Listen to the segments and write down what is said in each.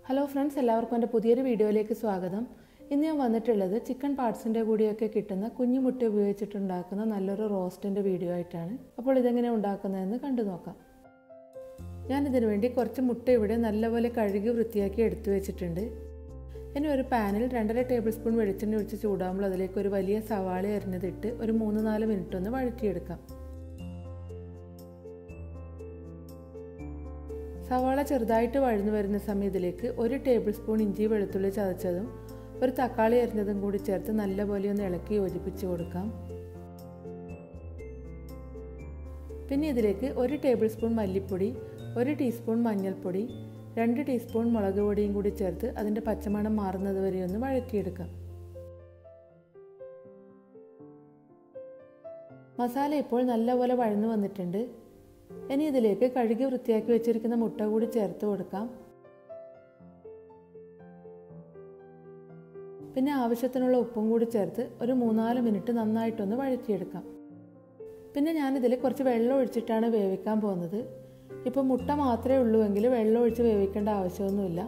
Hello friends, എല്ലാവർക്കും എൻ്റെ പുതിയൊരു വീഡിയോയിലേക്ക് സ്വാഗതം. ഇന്ന് ഞാൻ വന്നിട്ടുള്ളത് ചിക്കൻ പാർട്സിൻ്റെ കൂടിയൊക്കെ കിട്ടുന്ന കുഞ്ഞു മുട്ട ഉപയോഗിച്ചിട്ടുണ്ടാക്കുന്ന നല്ലൊരു റോസ്റ്റിൻ്റെ വീഡിയോ ആയിട്ടാണ്. അപ്പോൾ ഇതെങ്ങനെ ഉണ്ടാക്കുന്നതെന്ന് കണ്ടു നോക്കാം. ഞാനിതിനു വേണ്ടി കുറച്ച് മുട്ട ഇവിടെ നല്ലപോലെ കഴുകി വൃത്തിയാക്കി എടുത്തു വെച്ചിട്ടുണ്ട്. ഇനി ഒരു പാനിൽ 2.5 ടേബിൾ സ്പൂൺ വെളിച്ചെണ്ണ ഒഴിച്ച് ചൂടാകുമ്പോൾ അതിലേക്ക് ഒരു വലിയ സവാള അരിഞ്ഞതിട്ട് ഒരു 3-4 മിനിറ്റ് ഒന്ന് വഴറ്റിയെടുക്കാം. സവാള ചെറുതായിട്ട് വഴന്നു വരുന്ന സമയത്തിലേക്ക് 1 ടേബിൾ സ്പൂൺ ഇഞ്ചി വെളുത്തുള്ളി ചതച്ചതും ഒരു തക്കാളി അരിഞ്ഞതും കൂടി ചേർത്ത് നല്ലപോലെ ഒന്ന് ഇളക്കി യോജിപ്പിച്ച് കൊടുക്കാം. പിന്നെ ഇതിലേക്ക് 1 ടേബിൾ സ്പൂൺ മല്ലിപ്പൊടി, 1 ടീസ്പൂൺ മഞ്ഞൾപ്പൊടി, 2 ടീസ്പൂൺ മുളക് പൊടിയും കൂടി ചേർത്ത് അതിൻ്റെ പച്ചമണം മാറുന്നത് വരെ ഒന്ന് വഴറ്റിയെടുക്കാം. മസാല ഇപ്പോൾ നല്ലപോലെ വഴന്നു വന്നിട്ടുണ്ട്. ഇനി ഇതിലേക്ക് കഴുകി വൃത്തിയാക്കി വെച്ചിരിക്കുന്ന മുട്ട കൂടി ചേർത്ത് കൊടുക്കാം. പിന്നെ ആവശ്യത്തിനുള്ള ഉപ്പും കൂടി ചേർത്ത് ഒരു 3-4 മിനിറ്റ് നന്നായിട്ടൊന്ന് വഴറ്റിയെടുക്കാം. പിന്നെ ഞാനിതിൽ കുറച്ച് വെള്ളം ഒഴിച്ചിട്ടാണ് വേവിക്കാൻ പോകുന്നത്. ഇപ്പോൾ മുട്ട മാത്രമേ ഉള്ളൂ എങ്കിൽ വെള്ളം ഒഴിച്ച് വേവിക്കേണ്ട ആവശ്യമൊന്നുമില്ല.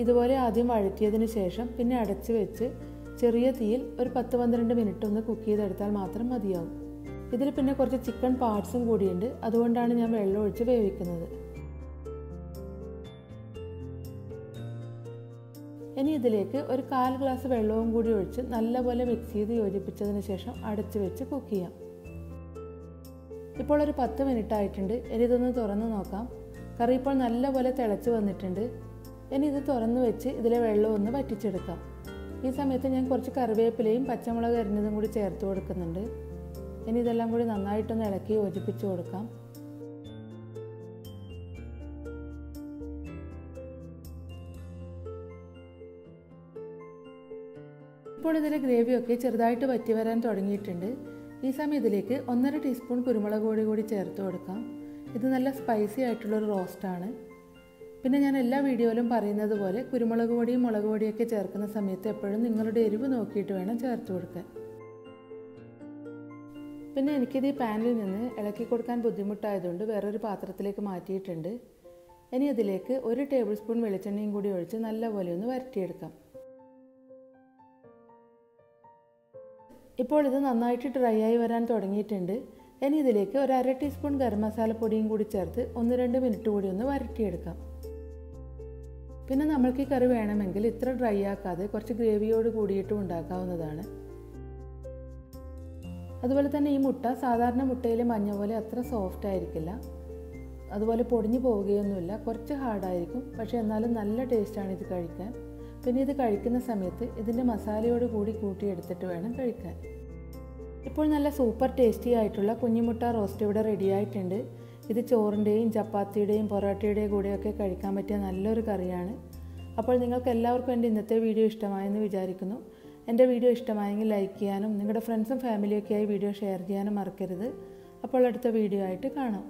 ഇതുപോലെ ആദ്യം വഴറ്റിയതിന് ശേഷം പിന്നെ അടച്ച് വെച്ച് ചെറിയ തീയിൽ ഒരു 10-12 മിനിറ്റ് ഒന്ന് കുക്ക് ചെയ്തെടുത്താൽ മാത്രം മതിയാവും. ഇതിൽ പിന്നെ കുറച്ച് ചിക്കൻ പാർട്സും കൂടിയുണ്ട്, അതുകൊണ്ടാണ് ഞാൻ വെള്ളം ഒഴിച്ച് വേവിക്കുന്നത്. ഇനി ഇതിലേക്ക് ഒരു 1/4 ഗ്ലാസ് വെള്ളവും കൂടി ഒഴിച്ച് നല്ലപോലെ മിക്സ് ചെയ്ത് യോജിപ്പിച്ചതിന് ശേഷം അടച്ച് വെച്ച് കുക്ക് ചെയ്യാം. ഇപ്പോൾ ഒരു 10 മിനിറ്റ് ആയിട്ടുണ്ട്. ഇനി ഇതൊന്ന് തുറന്ന് നോക്കാം. കറി ഇപ്പോൾ നല്ലപോലെ തിളച്ച് വന്നിട്ടുണ്ട്. ഇനി ഇത് തുറന്ന് വെച്ച് ഇതിലെ വെള്ളം ഒന്ന് വറ്റിച്ചെടുക്കാം. ഈ സമയത്ത് ഞാൻ കുറച്ച് കറിവേപ്പിലയും പച്ചമുളക് അരിഞ്ഞതും കൂടി ചേർത്ത് കൊടുക്കുന്നുണ്ട്. ഇനി ഇതെല്ലാം കൂടി നന്നായിട്ടൊന്ന് ഇളക്കി യോജിപ്പിച്ച് കൊടുക്കാം. ഇപ്പോൾ ഇതിലെ ഗ്രേവിയൊക്കെ ചെറുതായിട്ട് വറ്റി വരാൻ തുടങ്ങിയിട്ടുണ്ട്. ഈ സമയം ഇതിലേക്ക് 1.5 ടീസ്പൂൺ കുരുമുളക് പൊടി കൂടി ചേർത്ത് കൊടുക്കാം. ഇത് നല്ല സ്പൈസി ആയിട്ടുള്ളൊരു റോസ്റ്റാണ്. പിന്നെ ഞാൻ എല്ലാ വീഡിയോയിലും പറയുന്നത് പോലെ കുരുമുളക് പൊടിയും മുളക് പൊടിയൊക്കെ ചേർക്കുന്ന സമയത്ത് എപ്പോഴും നിങ്ങളുടെ എരിവ് നോക്കിയിട്ട് വേണം ചേർത്ത് കൊടുക്കാൻ. പിന്നെ എനിക്കിത് ഈ പാനിൽ നിന്ന് ഇളക്കി കൊടുക്കാൻ ബുദ്ധിമുട്ടായതുകൊണ്ട് വേറൊരു പാത്രത്തിലേക്ക് മാറ്റിയിട്ടുണ്ട്. ഇനി അതിലേക്ക് 1 ടേബിൾ സ്പൂൺ വെളിച്ചെണ്ണയും കൂടി ഒഴിച്ച് നല്ലപോലെ ഒന്ന് വരട്ടിയെടുക്കാം. ഇപ്പോൾ ഇത് നന്നായിട്ട് ഡ്രൈ ആയി വരാൻ തുടങ്ങിയിട്ടുണ്ട്. ഇനി ഇതിലേക്ക് ഒരു 1/2 ടീസ്പൂൺ ഗരം മസാല പൊടിയും കൂടി ചേർത്ത് 1-2 മിനിറ്റ് കൂടി ഒന്ന് വരട്ടിയെടുക്കാം. പിന്നെ നമ്മൾക്ക് ഈ കറി വേണമെങ്കിൽ ഇത്ര ഡ്രൈ ആക്കാതെ കുറച്ച് ഗ്രേവിയോട് കൂടിയിട്ടും ഉണ്ടാക്കാവുന്നതാണ്. അതുപോലെ തന്നെ ഈ മുട്ട സാധാരണ മുട്ടയിലെ മഞ്ഞ പോലെ അത്ര സോഫ്റ്റ് ആയിരിക്കില്ല, അതുപോലെ പൊടിഞ്ഞു പോവുകയൊന്നുമില്ല. കുറച്ച് ഹാർഡായിരിക്കും, പക്ഷെ എന്നാലും നല്ല ടേസ്റ്റാണ് ഇത് കഴിക്കാൻ. പിന്നെ ഇത് കഴിക്കുന്ന സമയത്ത് ഇതിൻ്റെ മസാലയോട് കൂടി കൂട്ടിയെടുത്തിട്ട് വേണം കഴിക്കാൻ. ഇപ്പോൾ നല്ല സൂപ്പർ ടേസ്റ്റി ആയിട്ടുള്ള കുഞ്ഞുമുട്ട റോസ്റ്റ് ഇവിടെ റെഡി ആയിട്ടുണ്ട്. ഇത് ചോറിൻ്റെയും ചപ്പാത്തിയുടെയും പൊറോട്ടയുടെയും കൂടെയൊക്കെ കഴിക്കാൻ പറ്റിയ നല്ലൊരു കറിയാണ്. അപ്പോൾ നിങ്ങൾക്ക് എല്ലാവർക്കും എൻ്റെ ഇന്നത്തെ വീഡിയോ ഇഷ്ടമായെന്ന് വിചാരിക്കുന്നു. എൻ്റെ വീഡിയോ ഇഷ്ടമായെങ്കിൽ ലൈക്ക് ചെയ്യാനും നിങ്ങളുടെ ഫ്രണ്ട്സും ഫാമിലിയൊക്കെയായി വീഡിയോ ഷെയർ ചെയ്യാനും മറക്കരുത്. അപ്പോൾ അടുത്ത വീഡിയോ ആയിട്ട് കാണാം.